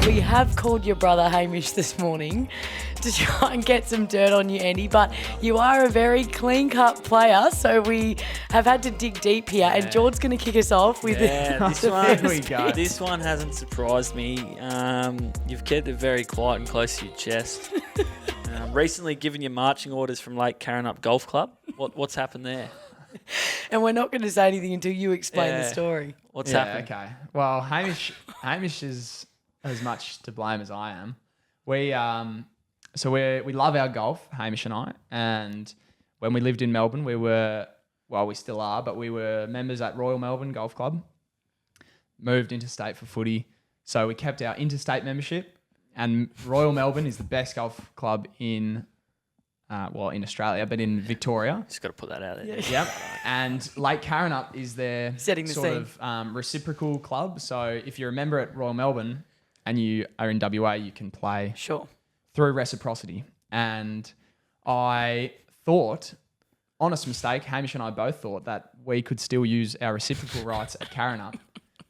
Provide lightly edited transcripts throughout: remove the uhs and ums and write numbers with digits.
we have called your brother Hamish this morning to try and get some dirt on you, Andy, but you are a very clean-cut player, so we have had to dig deep here, and George's going to kick us off with this one hasn't surprised me. You've kept it very quiet and close to your chest. Recently given you marching orders from Lake Carrinup Golf Club. What's happened there? And we're not going to say anything until you explain the story. What's happened? Okay. Well, Hamish is as much to blame as I am. We love our golf, Hamish and I. And when we lived in Melbourne, we still are, but we were members at Royal Melbourne Golf Club. Moved interstate for footy, so we kept our interstate membership. And Royal Melbourne is the best golf club in Australia, but in Victoria. Just got to put that out there. Yep. And Lake Carrinup is their Setting the sort scene. of reciprocal club. So if you're a member at Royal Melbourne and you are in WA, you can play through reciprocity. And I thought, honest mistake, Hamish and I both thought that we could still use our reciprocal rights at Carrinup.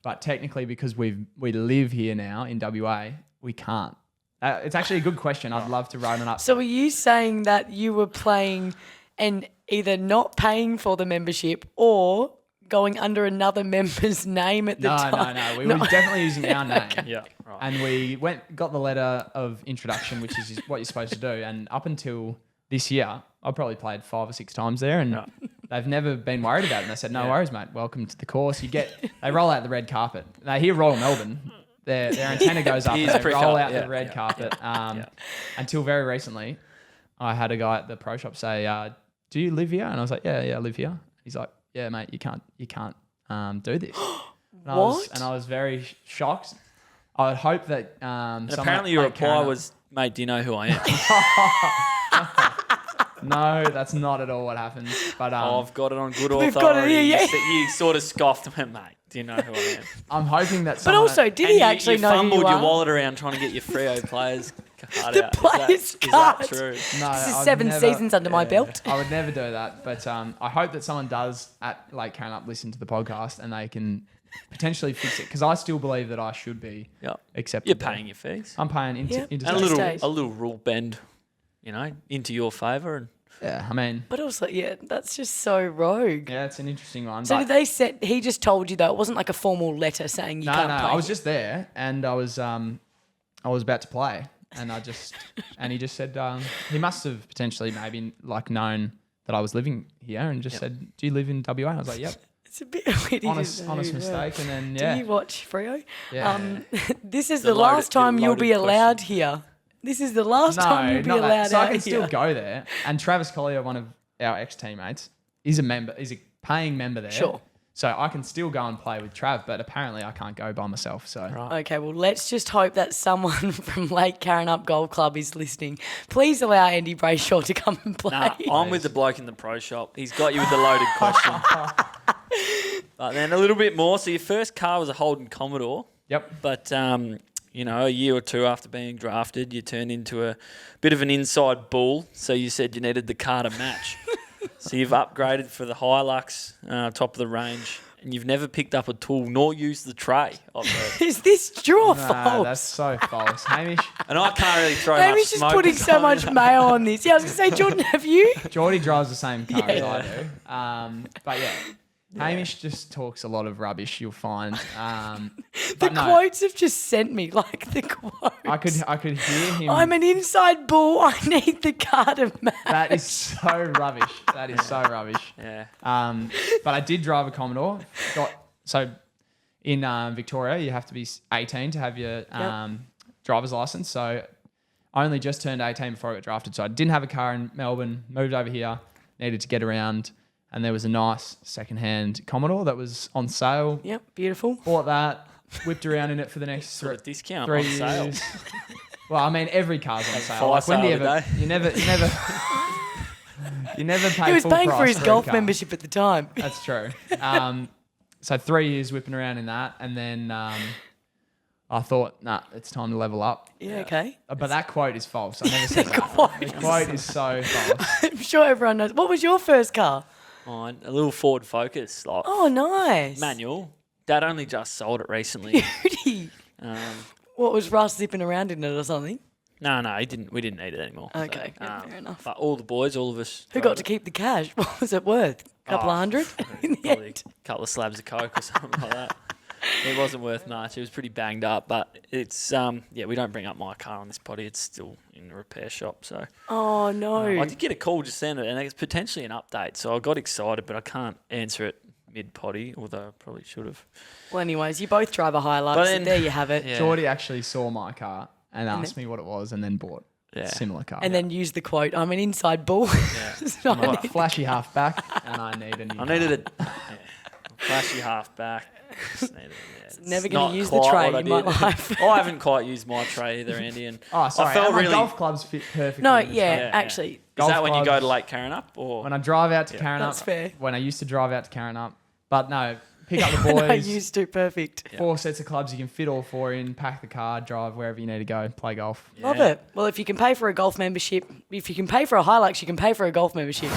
But technically, because we live here now in WA, we can't. It's actually a good question. I'd love to run it up. So are you saying that you were playing and either not paying for the membership or going under another member's name at the time? No. We were definitely using our name. Okay. Yeah, right. And we got the letter of introduction, which is what you're supposed to do. And up until this year, I probably played 5 or 6 times there, and they've never been worried about it. And they said, "No worries, mate. Welcome to the course." They roll out the red carpet. They hear Royal Melbourne. Their antenna goes up and they roll out the red carpet. Until very recently, I had a guy at the pro shop say, "Do you live here?" And I was like, "Yeah, I live here." He's like, "Yeah, mate, you can't do this." And I was very shocked. I would hope that. Apparently, your reply was, "Mate, do you know who I am?" No, that's not at all what happened. But I've got it on good We've authority. got it here, You sort of scoffed me, mate. Do you know who I am? I'm hoping that. But also, did he actually know who you are? You fumbled your wallet around trying to get your Freo players card out. Players' Is card. that true? No, This is I'd 7 never- seasons under my belt. I would never do that. But I hope that someone does at Lake Carrinup listen to the podcast and they can potentially fix it, because I still believe that I should be accepted. You're paying your fees. I'm paying Yep. into And State. a little rule bend, into your favour. And yeah, I mean, But also, that's just so rogue. yeah, it's an interesting one. So but did they set? He just told you though. It wasn't like a formal letter saying you can't play. I was just there and I was about to play, and he just said he must have potentially maybe known that I was living here and just said, "Do you live in WA?" And I was like, "Yep." It's a bit weird. Honest mistake, and then Do you watch Freo? Yeah. This is The the last loaded- time the you'll be loaded allowed here. This is the last time you'll be not that. allowed So I out can here. still go there. And Travis Collier, one of our ex-teammates, is a member. Is a paying member there. Sure. So I can still go and play with Trav, but apparently I can't go by myself. So Okay, well, let's just hope that someone from Lake Carrinup Golf Club is listening. Please allow Andy Brayshaw to come and play. nah, I'm with the bloke in the pro shop. He's got you with the loaded question. But then a little bit more. So your first car was a Holden Commodore. Yep. But, a year or two after being drafted, you turned into a bit of an inside bull. So you said you needed the car to match. So you've upgraded for the Hilux, top of the range, and you've never picked up a tool nor used the tray. Is this true or Nah, false? that's so false. Hamish. And I can't really throw much Hamish is smoke. putting so much mayo on this. Yeah, I was going to say, Jordan, have you? Geordie drives the same car as Yeah. I do. But yeah. Hamish just talks a lot of rubbish, you'll find. The quotes have just sent me, the quotes. I could hear him. I'm an inside bull. I need the car to match. That is so rubbish. That is so rubbish. Yeah. But I did drive a Commodore. So in Victoria, you have to be 18 to have your driver's license. So I only just turned 18 before I got drafted. So I didn't have a car in Melbourne, moved over here, needed to get around. And there was a nice second-hand Commodore that was on sale. Yep, beautiful. Bought that, whipped around in it for the next Sort of discount 3 on years. sale. Well, I mean, every car's on sale. fire When do you sale ever? today. You never pay. He was full paying for price his a golf car. membership at the time. That's true. So 3 years whipping around in that, and then I thought, it's time to level up. Yeah, okay. But that quote is false. I never said that. quote The quote is so false. I'm sure everyone knows. What was your first car? Mine, a little Ford Focus, Oh, nice. manual. Dad only just sold it recently. Beauty. What was Russ zipping around in it or something? No, he didn't. We didn't need it anymore. Okay, yeah, fair enough. But all the boys, all of us. Who got to keep the cash? What was it worth? A couple of hundred? In the Probably end? a couple of slabs of coke or something like that. It wasn't worth much. It was pretty banged up, but it's we don't bring up my car on this potty. It's still in the repair shop. So Oh, no. I did get a call just then, and it's potentially an update. So I got excited, but I can't answer it mid potty, although I probably should have. Well, anyways, you both drive a Hilux, But and then- there you have it. Yeah. Geordie actually saw my car and asked then- me what it was, and then bought Yeah. a similar car. And then use the quote, I'm an inside bull. So I'm I a need- flashy halfback, and I need a new. I needed a flashy halfback. never gonna use the tray in my life. I haven't quite used my tray either, Andy. And Oh, sorry. I felt my really. golf clubs fit perfectly. No, in the yeah, tray. actually. Is golf that when you go clubs- to Lake Carrinup or? When I drive out to Carrinup, That's fair. when I used to drive out to Carrinup, but no, pick up the I boys. used to, perfect. 4 sets of clubs, you can fit all 4 in, pack the car, drive wherever you need to go, play golf. Love Yeah. it. Well, if you can pay for a golf membership, if you can pay for a Hilux, you can pay for a golf membership.